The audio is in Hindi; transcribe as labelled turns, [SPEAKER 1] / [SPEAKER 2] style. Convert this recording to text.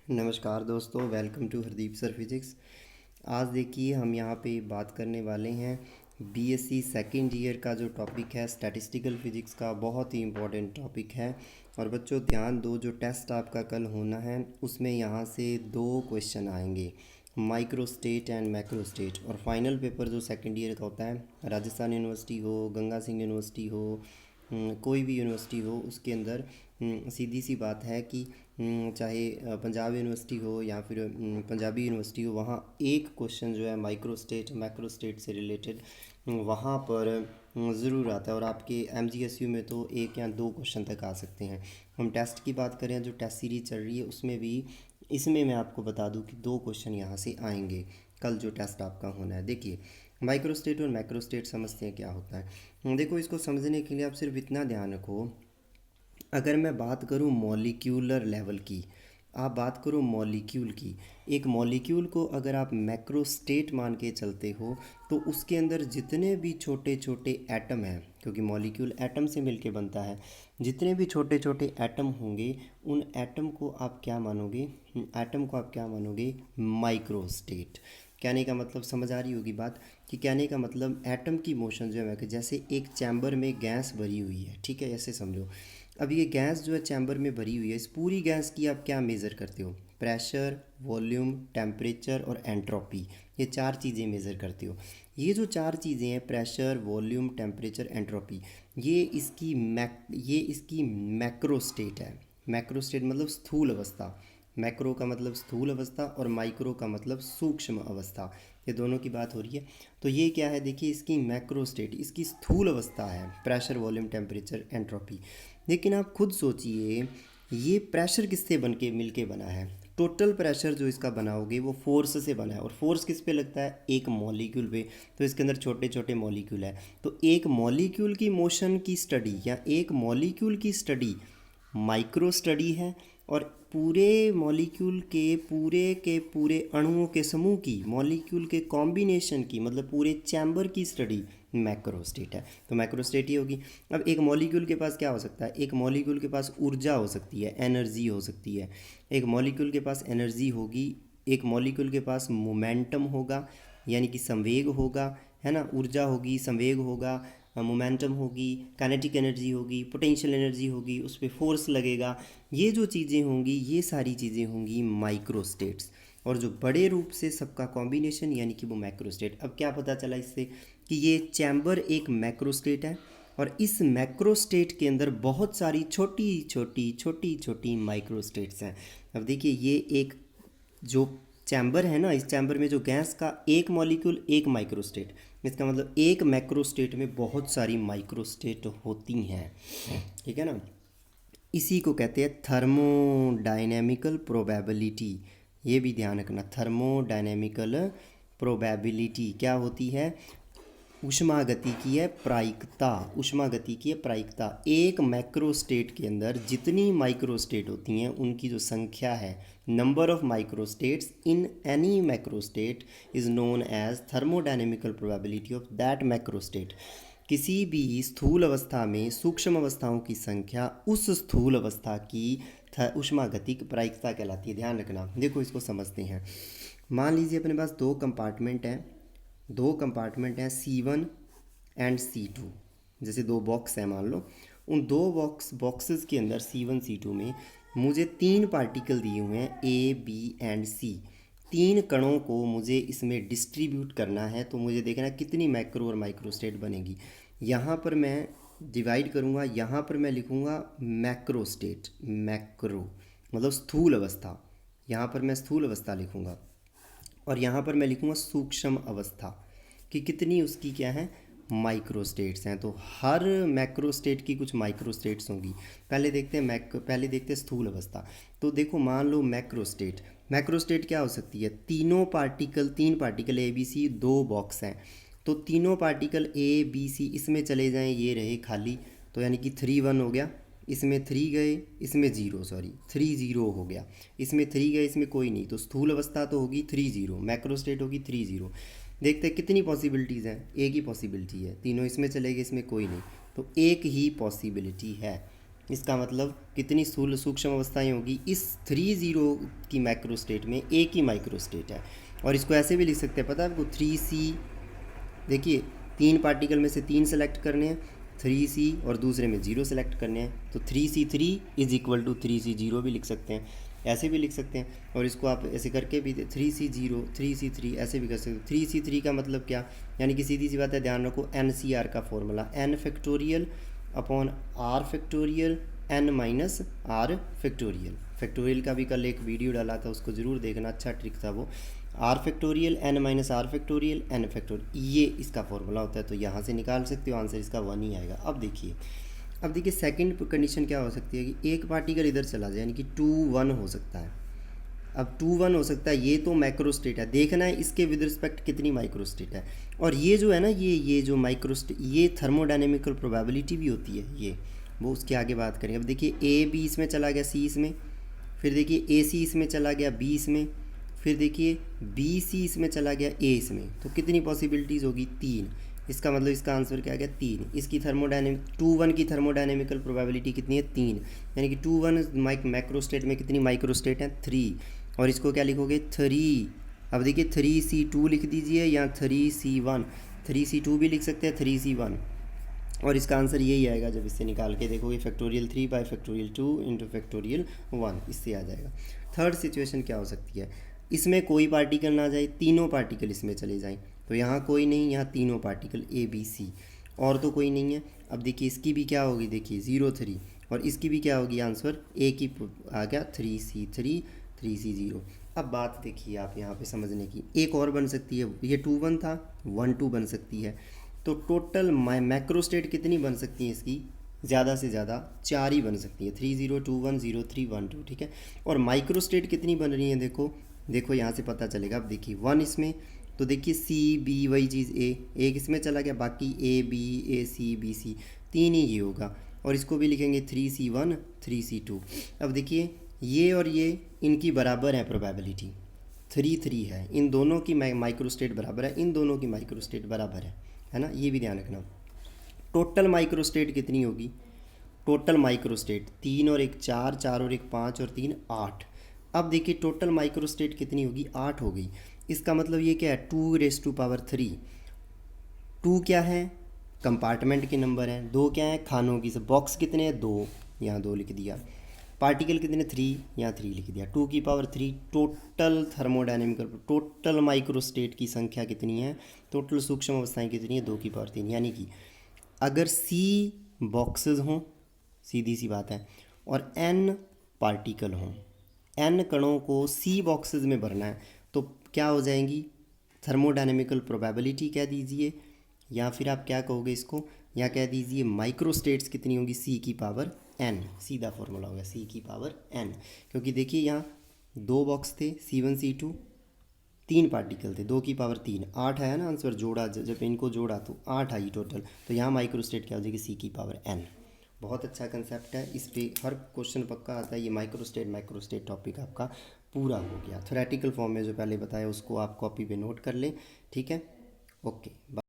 [SPEAKER 1] नमस्कार दोस्तों, welcome to Hardeep sir physics. आज देखिए हम यहाँ पे बात करने वाले हैं बीएससी सेकेंड ईयर का जो टॉपिक है स्टैटिस्टिकल फिज़िक्स का। बहुत ही इम्पोर्टेंट टॉपिक है। और बच्चों ध्यान दो, जो टेस्ट आपका कल होना है उसमें यहाँ से 2 क्वेश्चन आएंगे, micro state and macro state. और फाइनल पेपर जो सेकेंड ईयर का होता है, राजस्थान यूनिवर्सिटी हो, गंगा सिंह यूनिवर्सिटी हो, कोई भी यूनिवर्सिटी हो, उसके अंदर सीधी सी बात है कि चाहे पंजाब यूनिवर्सिटी हो या फिर पंजाबी यूनिवर्सिटी हो, वहाँ एक क्वेश्चन जो है माइक्रो स्टेट मैक्रो स्टेट से रिलेटेड वहाँ पर ज़रूर आता है। और आपके एमजीएसयू में तो 1 या 2 क्वेश्चन तक आ सकते हैं। हम टेस्ट की बात करें, जो टेस्ट सीरीज चल रही है उसमें भी, इसमें मैं आपको बता दूं कि 2 क्वेश्चन यहाँ से आएंगे कल जो टेस्ट आपका होना है। देखिए माइक्रो स्टेट और मैक्रो स्टेट समझते हैं क्या होता है। देखो, इसको समझने के लिए आप सिर्फ इतना ध्यान रखो, अगर मैं बात करूं मॉलिक्यूलर लेवल की, आप बात करो मॉलिक्यूल की, एक मॉलिक्यूल को अगर आप मैक्रो स्टेट मान के चलते हो तो उसके अंदर जितने भी छोटे छोटे एटम हैं, क्योंकि मॉलिक्यूल एटम से मिलके बनता है, जितने भी छोटे छोटे एटम होंगे उन एटम को आप क्या मानोगे, माइक्रो स्टेट। कहने का मतलब समझ आ रही होगी बात, कि कहने का मतलब एटम की मोशन जो है कि जैसे एक चैम्बर में गैस भरी हुई है, ठीक है, ऐसे समझो। अब ये गैस जो है चैम्बर में भरी हुई है, इस पूरी गैस की आप क्या मेज़र करते हो? प्रेशर, वॉल्यूम, टेम्परेचर और एंट्रोपी, ये 4 चीज़ें मेज़र करते हो। ये जो 4 चीज़ें हैं, प्रेशर, वॉल्यूम, टेम्परेचर, एंट्रोपी, ये इसकी मैक्रो स्टेट है। मैक्रो स्टेट मतलब स्थूल अवस्था। मैक्रो का मतलब स्थूल अवस्था और माइक्रो का मतलब सूक्ष्म अवस्था, ये दोनों की बात हो रही है। तो ये क्या है, देखिए इसकी मैक्रो स्टेट, इसकी स्थूल अवस्था है, प्रेशर, वॉल्यूम, टेम्परेचर, एंट्रोपी। लेकिन आप खुद सोचिए, ये प्रेशर किससे बन के मिल के बना है? टोटल प्रेशर जो इसका बनाओगे वो फोर्स से बना है। और फोर्स किस पे लगता है? एक मॉलिक्यूल पे। तो इसके अंदर छोटे छोटे मॉलिक्यूल है, तो एक मॉलिक्यूल की मोशन की स्टडी या एक मॉलिक्यूल की स्टडी माइक्रो स्टडी है। और पूरे मॉलिक्यूल के पूरे अणुओं के समूह की, मॉलिक्यूल के कॉम्बिनेशन की, मतलब पूरे चैम्बर की स्टडी मैक्रो स्टेट है। तो मैक्रो स्टेट ही होगी। अब एक मॉलिक्यूल के पास क्या हो सकता है? एक मॉलिक्यूल के पास ऊर्जा हो सकती है, एनर्जी हो सकती है। एक मॉलिक्यूल के पास एनर्जी होगी, एक मॉलिक्यूल के पास मोमेंटम होगा, यानी कि संवेग होगा, है ना। ऊर्जा होगी, संवेग होगा, मोमेंटम होगी, काइनेटिक एनर्जी होगी, पोटेंशियल एनर्जी होगी, उस पर फोर्स लगेगा। ये जो चीज़ें होंगी, ये सारी चीज़ें होंगी माइक्रो स्टेट्स। और जो बड़े रूप से सबका कॉम्बिनेशन, यानी कि वो मैक्रो स्टेट। अब क्या पता चला इससे, कि ये चैम्बर एक मैक्रो स्टेट है और इस मैक्रो स्टेट के अंदर बहुत सारी छोटी छोटी माइक्रो स्टेट्स हैं। अब देखिए, ये एक जो चैम्बर है ना, इस चैम्बर में जो गैस का एक मॉलिक्यूल, एक माइक्रो स्टेट, इसका मतलब एक मैक्रो स्टेट में बहुत सारी माइक्रो स्टेट होती हैं, ठीक है ना। इसी को कहते हैं थर्मोडायनेमिकल प्रोबेबिलिटी। ये भी ध्यान रखना, थर्मोडायनेमिकल प्रोबेबिलिटी क्या होती है? ऊष्मागतिकीय प्रायिकता। ऊष्मागतिकीय प्रायिकता, एक मैक्रो स्टेट के अंदर जितनी माइक्रो स्टेट होती हैं उनकी जो संख्या है, number of micro states in any macro state is known as thermodynamical probability of that macro state. किसी भी स्थूल अवस्था में सूक्ष्म अवस्थाओं की संख्या उस स्थूल अवस्था की ऊष्मागतिक प्रायिकता कहलाती है। ध्यान रखना, देखो इसको समझते हैं। मान लीजिए अपने पास 2 कंपार्टमेंट हैं C1 एंड C2। जैसे 2 बॉक्स हैं मान लो, उन 2 बॉक्सेस के अंदर C1 C2 में मुझे 3 पार्टिकल दिए हुए हैं A B एंड C। 3 कणों को मुझे इसमें डिस्ट्रीब्यूट करना है, तो मुझे देखना है कितनी मैक्रो और माइक्रो स्टेट बनेगी। यहाँ पर मैं डिवाइड करूँगा, यहाँ पर मैं लिखूँगा मैक्रो स्टेट, मैक्रो मतलब स्थूल अवस्था, यहाँ पर मैं स्थूल अवस्था लिखूँगा। और यहाँ पर मैं लिखूँगा सूक्ष्म अवस्था, कि कितनी उसकी क्या है, माइक्रो स्टेट्स हैं। तो हर मैक्रो स्टेट की कुछ माइक्रो स्टेट्स होंगी। पहले देखते हैं स्थूल अवस्था। तो देखो, मान लो मैक्रो स्टेट क्या हो सकती है? 3 particle A B C, 2 box हैं, तो तीनों पार्टिकल ए बी सी इसमें चले जाएं, ये रहे खाली, तो यानी कि 3 1 हो गया। इसमें 3 गए, इसमें 0, सॉरी 3 0 हो गया। इसमें 3 गए, इसमें कोई नहीं, तो स्थूल अवस्था तो होगी 3 0, मैक्रो स्टेट होगी 3 0। देखते हैं कितनी पॉसिबिलिटीज़ हैं। एक ही पॉसिबिलिटी है, तीनों इसमें चले गए, इसमें कोई नहीं, तो एक ही पॉसिबिलिटी है। इसका मतलब कितनी सूक्ष्म अवस्थाएं होगी इस 3 0 की माइक्रो स्टेट में, एक ही माइक्रो स्टेट है। और इसको ऐसे भी लिख सकते हैं, पता है आपको, 3C। देखिए 3 पार्टिकल में से 3 सेलेक्ट करने हैं, 3C, और दूसरे में 0 सेलेक्ट करने हैं, तो 3C3 is equal to 3C0 भी लिख सकते हैं, ऐसे भी लिख सकते हैं। और इसको आप ऐसे करके भी 3C0 3C3 ऐसे भी कर सकते हो। 3C3 का मतलब क्या, यानी कि सीधी सी बात है, ध्यान रखो NCR का formula n factorial upon r factorial n minus r factorial. Factorial का भी कल एक वीडियो डाला था, उसको ज़रूर देखना, अच्छा ट्रिक था वो। r factorial n minus r factorial n factorial, ये इसका फॉर्मूला होता है। तो यहाँ से निकाल सकते हो, आंसर इसका 1 ही आएगा। अब देखिए सेकंड कंडीशन क्या हो सकती है कि एक पार्टिकल इधर चला जाए, यानी कि 2 1 हो सकता है। अब 2 1 हो सकता है, ये तो माइक्रो स्टेट है, देखना है इसके विद रिस्पेक्ट कितनी माइक्रो स्टेट है। और ये जो है ना, ये जो माइक्रो स्टेट, ये थर्मोडायनेमिकल प्रोबेबिलिटी भी होती है, ये वो उसके आगे बात करेंगे। अब देखिए ए बी इसमें चला गया, सी इसमें, फिर देखिए ए सी इसमें चला गया, बी इसमें, फिर देखिए बी सी इसमें चला गया, ए इसमें, तो कितनी पॉसिबिलिटीज़ होगी, 3। इसका मतलब इसका आंसर क्या आ गया, 3। इसकी थर्मोडायनेमिक 2 1 की थर्मोडायनेमिकल प्रोबेबिलिटी कितनी है, 3, यानी कि 2 1 मैक्रो स्टेट में कितनी माइक्रो स्टेट है, 3। और इसको क्या लिखोगे, 3। अब देखिए 3C2 लिख दीजिए या 3C1, 3C2 भी लिख सकते हैं, 3C1, और इसका आंसर यही आएगा जब इससे निकाल के देखोगे, factorial 3 by factorial 2 into factorial 1, इससे आ जाएगा। थर्ड सिचुएशन क्या हो सकती है, इसमें कोई पार्टिकल ना जाए, तीनों पार्टिकल इसमें चले जाएं, तो यहाँ कोई नहीं, यहाँ तीनों पार्टिकल ए बी सी, और तो कोई नहीं है। अब देखिए इसकी भी क्या होगी, देखिए 0 3, और इसकी भी क्या होगी, आंसर ए की आ गया 3C3 3C0। अब बात देखिए आप यहाँ पे समझने की, एक और बन सकती है, ये 2 1 था, 1 2 बन सकती है। तो टोटल मैक्रो स्टेट कितनी बन सकती है इसकी, ज़्यादा से ज़्यादा 4 ही बन सकती है, 3 0 2 1 0 3 1 2, ठीक है। और माइक्रो स्टेट कितनी बन रही है, देखो यहाँ से पता चलेगा। अब देखिए 1 इसमें, तो देखिए C B वही चीज़ A, एक इसमें चला गया, बाकी A B A C B C, 3 ही ये होगा। और इसको भी लिखेंगे 3C1 3C2। अब देखिए ये और ये इनकी बराबर है प्रोबेबिलिटी, 3 3 है, इन दोनों की माइक्रो स्टेट बराबर है, इन दोनों की माइक्रो स्टेट बराबर है ना, ये भी ध्यान रखना। टोटल माइक्रो स्टेट कितनी होगी, टोटल माइक्रो स्टेट 3 और 1 4, 4 और 1 5 और 3 8। अब देखिए टोटल माइक्रो स्टेट कितनी होगी, 8 हो गई। इसका मतलब ये क्या है, 2⁻3। 2 क्या है, कंपार्टमेंट के नंबर हैं, 2 क्या है, खानों की, सब बॉक्स कितने हैं, 2, यहाँ 2 लिख दिया। पार्टिकल कितने, 3, यहाँ 3 लिख दिया, 2⁻3। Total thermodynamical, total micro state की संख्या कितनी है, टोटल सूक्ष्म अवस्थाएं कितनी है, 2⁻3। यानी कि अगर C बॉक्सेस हों, सीधी सी बात है, और N पार्टिकल हों, N कणों को C बॉक्सेस में भरना है, तो क्या हो जाएंगी, थर्मोडायनेमिकल प्रोबेबिलिटी कह दीजिए, या फिर आप क्या कहोगे इसको, या कह दीजिए माइक्रो स्टेट्स कितनी होंगी, C⁻n, सीधा फॉर्मूला होगा C⁻n। क्योंकि देखिए यहाँ 2 बॉक्स थे, C1 C2, 3 पार्टिकल थे, 2⁻3, 8 आया ना आंसर, जोड़ा जब इनको जोड़ा तो 8 आई टोटल। तो यहाँ माइक्रो स्टेट क्या हो जाएगी, C⁻n। बहुत अच्छा कंसेप्ट है, इस पे हर क्वेश्चन पक्का आता है। ये माइक्रो स्टेट टॉपिक आपका पूरा हो गया। थ्योरेटिकल फॉर्म में जो पहले बताया उसको आप कॉपी पे नोट कर लें, ठीक है, ओके।